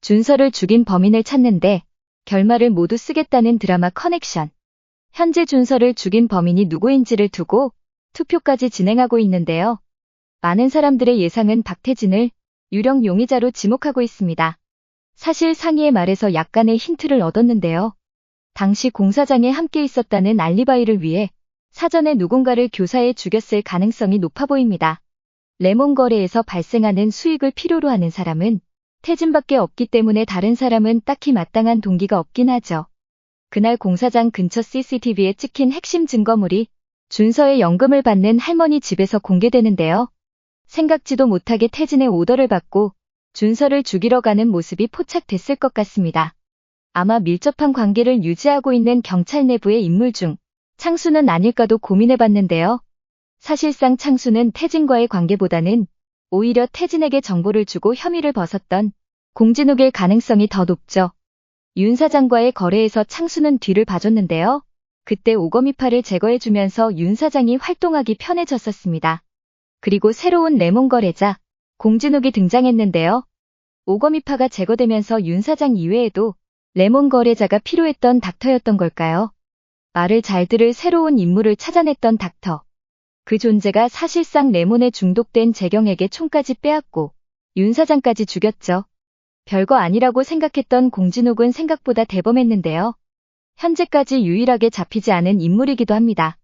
준서를 죽인 범인을 찾는데 결말을 모두 쓰겠다는 드라마 커넥션. 현재 준서를 죽인 범인이 누구인지를 두고 투표까지 진행하고 있는데요. 많은 사람들의 예상은 박태진을 유령 용의자로 지목하고 있습니다. 사실 상의의 말에서 약간의 힌트를 얻었는데요. 당시 공사장에 함께 있었다는 알리바이를 위해 사전에 누군가를 교사해 죽였을 가능성이 높아 보입니다. 레몬 거래에서 발생하는 수익을 필요로 하는 사람은 태진밖에 없기 때문에 다른 사람은 딱히 마땅한 동기가 없긴 하죠. 그날 공사장 근처 CCTV에 찍힌 핵심 증거물이 준서의 연금을 받는 할머니 집에서 공개되는데요. 생각지도 못하게 태진의 오더를 받고 준서를 죽이러 가는 모습이 포착됐을 것 같습니다. 아마 밀접한 관계를 유지하고 있는 경찰 내부의 인물 중 창수는 아닐까도 고민해봤는데요. 사실상 창수는 태진과의 관계보다는 오히려 태진에게 정보를 주고 혐의를 벗었던 공진욱일 가능성이 더 높죠. 윤 사장과의 거래에서 창수는 뒤를 봐줬는데요. 그때 오거미파를 제거해주면서 윤 사장이 활동하기 편해졌었습니다. 그리고 새로운 레몬 거래자 공진욱이 등장했는데요. 오거미파가 제거되면서 윤 사장 이외에도 레몬 거래자가 필요했던 닥터였던 걸까요? 말을 잘 들을 새로운 인물을 찾아냈던 닥터. 그 존재가 사실상 레몬에 중독된 재경에게 총까지 빼앗고 윤 사장까지 죽였죠. 별거 아니라고 생각했던 공진욱은 생각보다 대범했는데요. 현재까지 유일하게 잡히지 않은 인물이기도 합니다.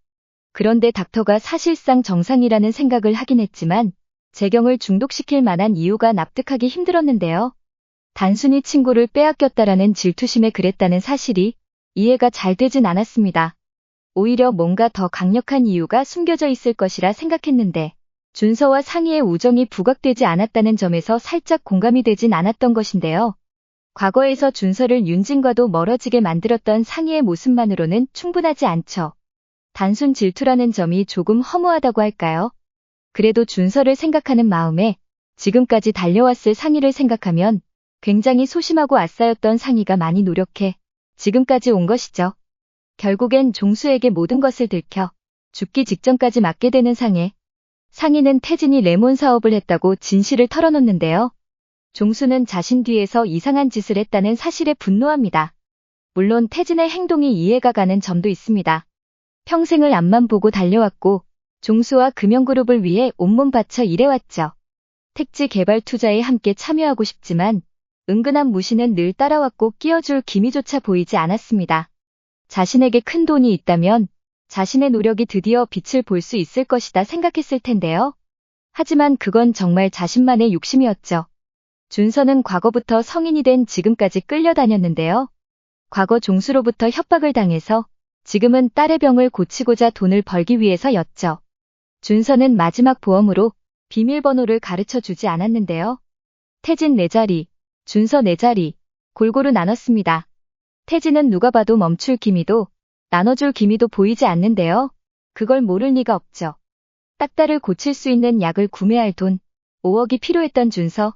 그런데 닥터가 사실상 정상이라는 생각을 하긴 했지만 재경을 중독시킬 만한 이유가 납득하기 힘들었는데요. 단순히 친구를 빼앗겼다라는 질투심에 그랬다는 사실이 이해가 잘 되진 않았습니다. 오히려 뭔가 더 강력한 이유가 숨겨져 있을 것이라 생각했는데 준서와 상희의 우정이 부각되지 않았다는 점에서 살짝 공감이 되진 않았던 것인데요. 과거에서 준서를 윤진과도 멀어지게 만들었던 상희의 모습만으로는 충분하지 않죠. 단순 질투라는 점이 조금 허무하다고 할까요? 그래도 준서를 생각하는 마음에 지금까지 달려왔을 상희를 생각하면 굉장히 소심하고 아싸였던 상희가 많이 노력해 지금까지 온 것이죠. 결국엔 종수에게 모든 것을 들켜 죽기 직전까지 맡게 되는 상희는 태진이 레몬 사업을 했다고 진실을 털어놓는데요. 종수는 자신 뒤에서 이상한 짓을 했다는 사실에 분노합니다. 물론 태진의 행동이 이해가 가는 점도 있습니다. 평생을 앞만 보고 달려왔고 종수와 금영그룹을 위해 온몸 바쳐 일해왔죠. 택지 개발 투자에 함께 참여하고 싶지만 은근한 무시는 늘 따라왔고 끼워줄 기미조차 보이지 않았습니다. 자신에게 큰 돈이 있다면 자신의 노력이 드디어 빛을 볼 수 있을 것이다 생각했을 텐데요. 하지만 그건 정말 자신만의 욕심이었죠. 준서는 과거부터 성인이 된 지금까지 끌려다녔는데요. 과거 종수로부터 협박을 당해서 지금은 딸의 병을 고치고자 돈을 벌기 위해서였죠. 준서는 마지막 보험으로 비밀번호를 가르쳐 주지 않았는데요. 태진 4자리, 준서 4자리, 골고루 나눴습니다. 태진은 누가 봐도 멈출 기미도 나눠줄 기미도 보이지 않는데요. 그걸 모를 리가 없죠. 딱따를 고칠 수 있는 약을 구매할 돈 5억이 필요했던 준서.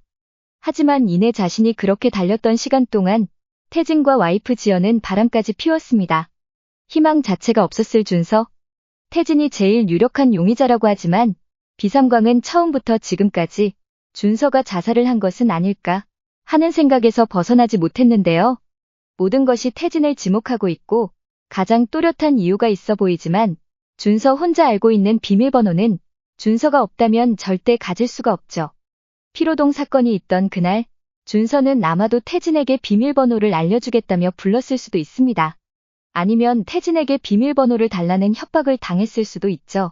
하지만 이내 자신이 그렇게 달렸던 시간 동안 태진과 와이프 지연은 바람까지 피웠습니다. 희망 자체가 없었을 준서. 태진이 제일 유력한 용의자라고 하지만 비삼광은 처음부터 지금까지 준서가 자살을 한 것은 아닐까 하는 생각에서 벗어나지 못했는데요. 모든 것이 태진을 지목하고 있고 가장 또렷한 이유가 있어 보이지만 준서 혼자 알고 있는 비밀번호는 준서가 없다면 절대 가질 수가 없죠. 피로동 사건이 있던 그날 준서는 아마도 태진에게 비밀번호를 알려주겠다며 불렀을 수도 있습니다. 아니면 태진에게 비밀번호를 달라는 협박을 당했을 수도 있죠.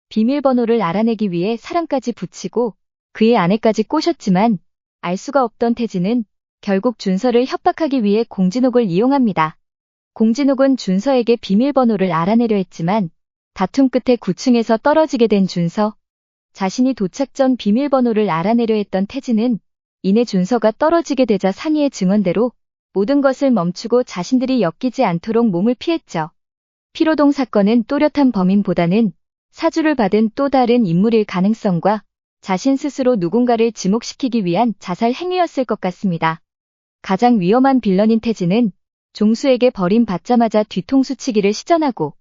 비밀번호를 알아내기 위해 사람까지 붙이고 그의 아내까지 꼬셨지만 알 수가 없던 태진은 결국 준서를 협박하기 위해 공진욱을 이용합니다. 공진욱은 준서에게 비밀번호를 알아내려 했지만 다툼 끝에 9층에서 떨어지게 된 준서. 자신이 도착 전 비밀번호를 알아내려 했던 태진은 이내 준서가 떨어지게 되자 상희의 증언대로 모든 것을 멈추고 자신들이 엮이지 않도록 몸을 피했죠. 피로동 사건은 또렷한 범인보다는 사주를 받은 또 다른 인물일 가능성과 자신 스스로 누군가를 지목시키기 위한 자살 행위였을 것 같습니다. 가장 위험한 빌런인 태진은 종수에게 버림받자마자 뒤통수치기를 시전하고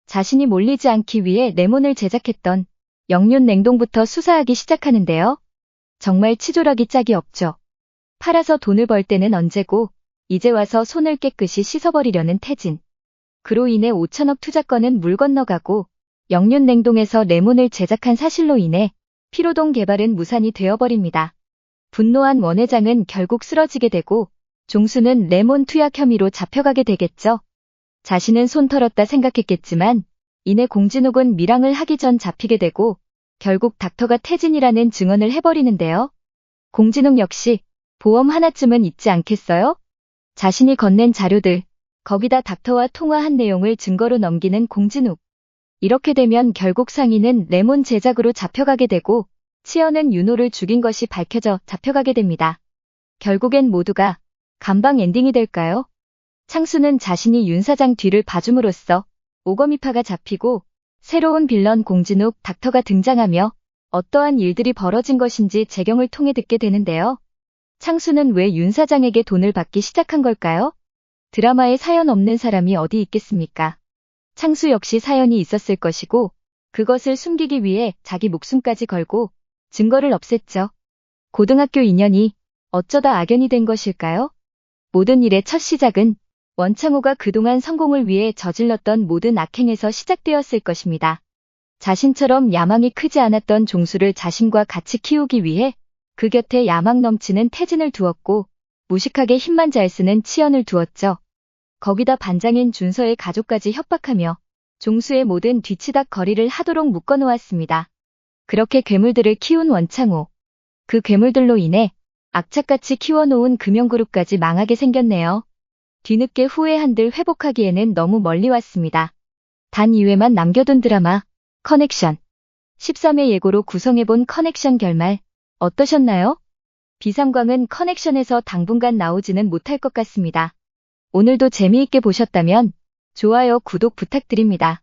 자신이 몰리지 않기 위해 레몬을 제작했던 영륜 냉동부터 수사하기 시작하는데요. 정말 치졸하기 짝이 없죠. 팔아서 돈을 벌 때는 언제고 이제 와서 손을 깨끗이 씻어버리려는 태진. 그로 인해 5천억 투자건은 물 건너가고 영륜냉동에서 레몬을 제작한 사실로 인해 피로동 개발은 무산이 되어버립니다. 분노한 원 회장은 결국 쓰러지게 되고 종수는 레몬 투약 혐의로 잡혀가게 되겠죠. 자신은 손 털었다 생각했겠지만 이내 공진욱은 밀항을 하기 전 잡히게 되고 결국 닥터가 태진이라는 증언을 해버리는데요. 공진욱 역시 보험 하나쯤은 있지 않겠어요? 자신이 건넨 자료들, 거기다 닥터와 통화한 내용을 증거로 넘기는 공진욱. 이렇게 되면 결국 상인은 레몬 제작으로 잡혀가게 되고 치연은 윤호를 죽인 것이 밝혀져 잡혀가게 됩니다. 결국엔 모두가 감방 엔딩이 될까요? 창수는 자신이 윤 사장 뒤를 봐줌으로써 오거미파가 잡히고 새로운 빌런 공진욱 닥터가 등장하며 어떠한 일들이 벌어진 것인지 재경을 통해 듣게 되는데요. 창수는 왜 윤 사장에게 돈을 받기 시작한 걸까요? 드라마에 사연 없는 사람이 어디 있겠습니까? 창수 역시 사연이 있었을 것이고 그것을 숨기기 위해 자기 목숨까지 걸고 증거를 없앴죠. 고등학교 인연이 어쩌다 악연이 된 것일까요? 모든 일의 첫 시작은 원창호가 그동안 성공을 위해 저질렀던 모든 악행에서 시작되었을 것입니다. 자신처럼 야망이 크지 않았던 종수를 자신과 같이 키우기 위해 그 곁에 야망 넘치는 태진을 두었고 무식하게 힘만 잘 쓰는 치연을 두었죠. 거기다 반장인 준서의 가족까지 협박하며 종수의 모든 뒤치닥 거리를 하도록 묶어놓았습니다. 그렇게 괴물들을 키운 원창호. 그 괴물들로 인해 악착같이 키워놓은 금융그룹까지 망하게 생겼네요. 뒤늦게 후회한들 회복하기에는 너무 멀리 왔습니다. 단 2회만 남겨둔 드라마 커넥션. 13회 예고로 구성해본 커넥션 결말 어떠셨나요? 비상광은 커넥션에서 당분간 나오지는 못할 것 같습니다. 오늘도 재미있게 보셨다면 좋아요, 구독 부탁드립니다.